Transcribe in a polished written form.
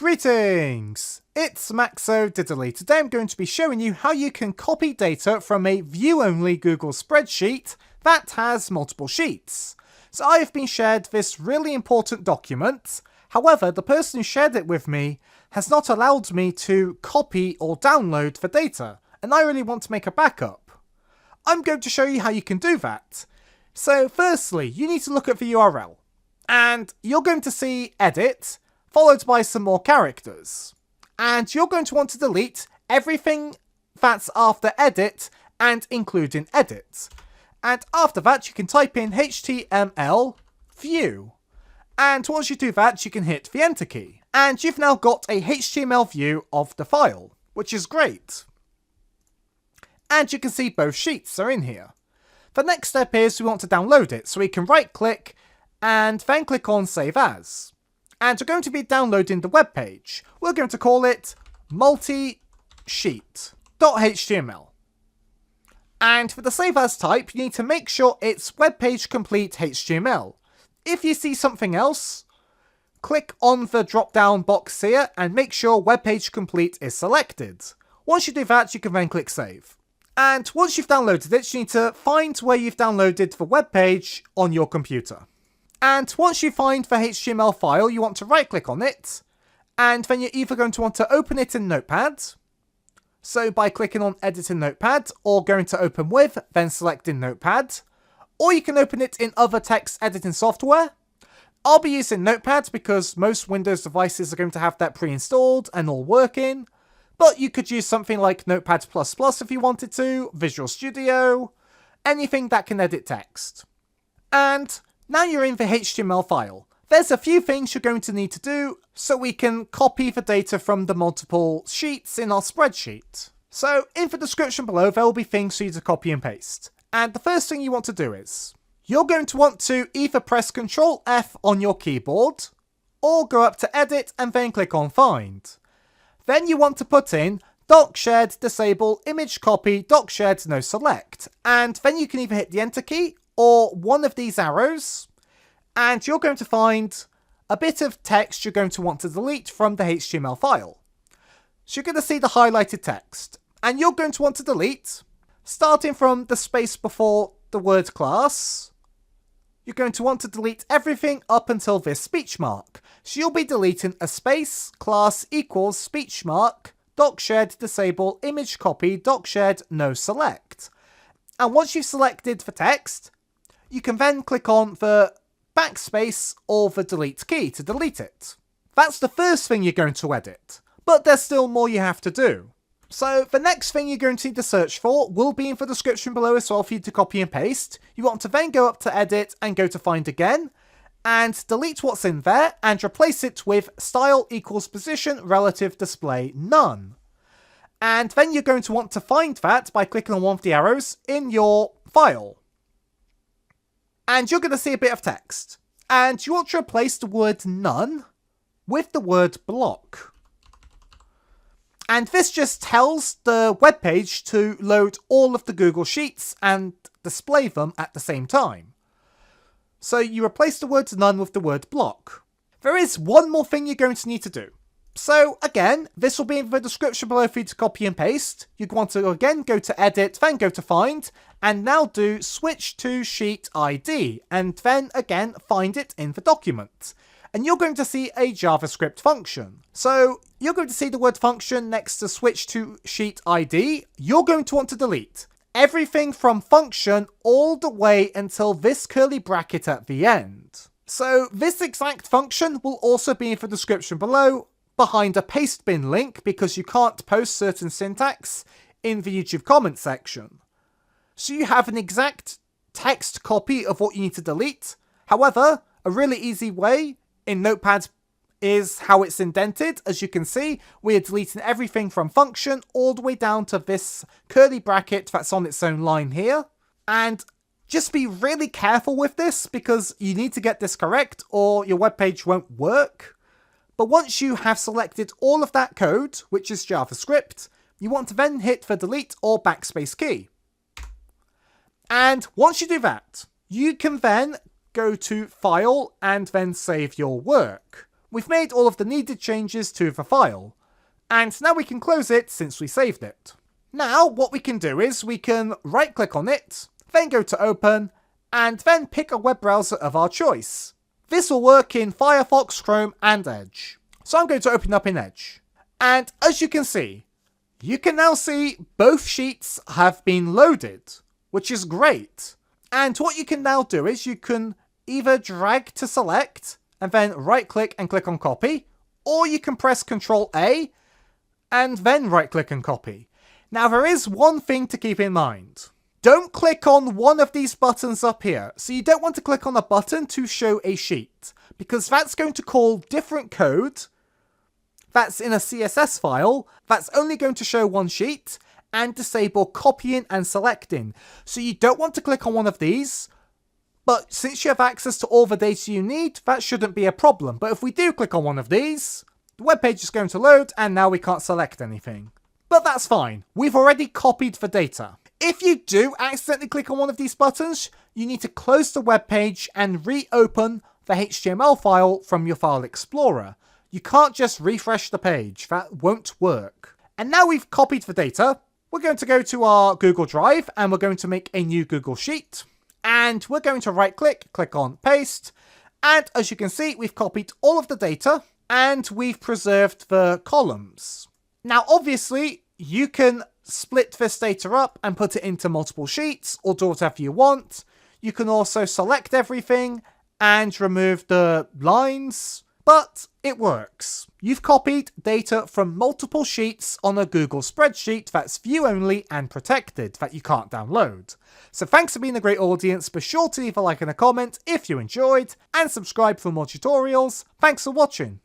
Greetings! It's Maxo Diddly. Today I'm going to be showing you how you can copy data from a view-only Google spreadsheet that has multiple sheets. So I have been shared this really important document. However, the person who shared it with me has not allowed me to copy or download the data, and I really want to make a backup. I'm going to show you how you can do that. So firstly, you need to look at the URL, and you're going to see edit, followed by some more characters. And you're going to want to delete everything that's after edit and including edit. And after that, you can type in HTML view. And once you do that, you can hit the enter key. And you've now got a HTML view of the file, which is great. And you can see both sheets are in here. The next step is we want to download it, so we can right click and then click on Save As. And we're going to be downloading the web page. We're going to call it multisheet.html. And for the Save As type, you need to make sure it's web page complete HTML. If you see something else, click on the drop down box here and make sure web page complete is selected. Once you do that, you can then click Save. And once you've downloaded it, you need to find where you've downloaded the web page on your computer. And once you find the HTML file, you want to right click on it, and then you're either going to want to open it in Notepad, so by clicking on Edit in Notepad, or going to Open With, then selecting Notepad, or you can open it in other text editing software. I'll be using Notepad because most Windows devices are going to have that pre-installed and all working, but you could use something like Notepad++ if you wanted to, Visual Studio, anything that can edit text. And now you're in the HTML file. There's a few things you're going to need to do so we can copy the data from the multiple sheets in our spreadsheet. So in the description below there will be things for you to copy and paste. And the first thing you want to do is, you're going to want to either press Ctrl F on your keyboard, or go up to Edit and then click on Find. Then you want to put in docsshared-disable-image-copy docsshared-no-select, and then you can either hit the Enter key or one of these arrows, and you're going to find a bit of text you're going to want to delete from the HTML file. So you're going to see the highlighted text, and you're going to want to delete, starting from the space before the word class, you're going to want to delete everything up until this speech mark. So you'll be deleting a space, class equals speech mark, docsshared-disable-image-copy docsshared-no-select. And once you've selected the text, you can then click on the backspace or the delete key to delete it. That's the first thing you're going to edit, but there's still more you have to do. So the next thing you're going to need to search for will be in the description below as well for you to copy and paste. You want to then go up to Edit and go to Find again, and delete what's in there and replace it with style equals position relative display none. And then you're going to want to find that by clicking on one of the arrows in your file. And you're going to see a bit of text. And you want to replace the word none with the word block. And this just tells the web page to load all of the Google Sheets and display them at the same time. So you replace the word none with the word block. There is one more thing you're going to need to do. So again, this will be in the description below for you to copy and paste. You'd want to again go to Edit, then go to Find, and now do switchToSheet ID, and then again find it in the document. And you're going to see a JavaScript function. So you're going to see the word function next to switchToSheet ID. You're going to want to delete everything from function all the way until this curly bracket at the end. So this exact function will also be in the description below, behind a paste bin link, because you can't post certain syntax in the YouTube comment section. So you have an exact text copy of what you need to delete. However, a really easy way in Notepad is how it's indented. As you can see, we are deleting everything from function all the way down to this curly bracket that's on its own line here. And just be really careful with this because you need to get this correct or your web page won't work. But once you have selected all of that code, which is JavaScript, you want to then hit the delete or backspace key. And once you do that, you can then go to File and then save your work. we've made all of the needed changes to the file. And now we can close it since we saved it. Now what we can do is we can right click on it, then go to open, and then pick a web browser of our choice. This will work in Firefox, Chrome and Edge. So I'm going to open up in Edge. And as you can now see both sheets have been loaded, which is great. And what you can now do is you can either drag to select and then right click and click on copy, or you can press Ctrl A and then right click and copy. Now there is one thing to keep in mind. Don't click on one of these buttons up here. So you don't want to click on a button to show a sheet, because that's going to call different code that's in a CSS file that's only going to show one sheet and disable copying and selecting. So you don't want to click on one of these, but since you have access to all the data you need, that shouldn't be a problem. But if we do click on one of these, the web page is going to load and now we can't select anything. But that's fine, we've already copied the data. If you do accidentally click on one of these buttons, you need to close the web page and reopen the HTML file from your file explorer. You can't just refresh the page, that won't work. And now we've copied the data, we're going to go to our Google Drive and we're going to make a new Google Sheet. And we're going to right click, click on paste. And as you can see, we've copied all of the data and we've preserved the columns. Now obviously, you can split this data up and put it into multiple sheets or do whatever you want. You can also select everything and remove the lines, but it works. You've copied data from multiple sheets on a Google spreadsheet that's view only and protected, that you can't download. So thanks for being a great audience, be sure to leave a like and a comment if you enjoyed, and subscribe for more tutorials. Thanks for watching.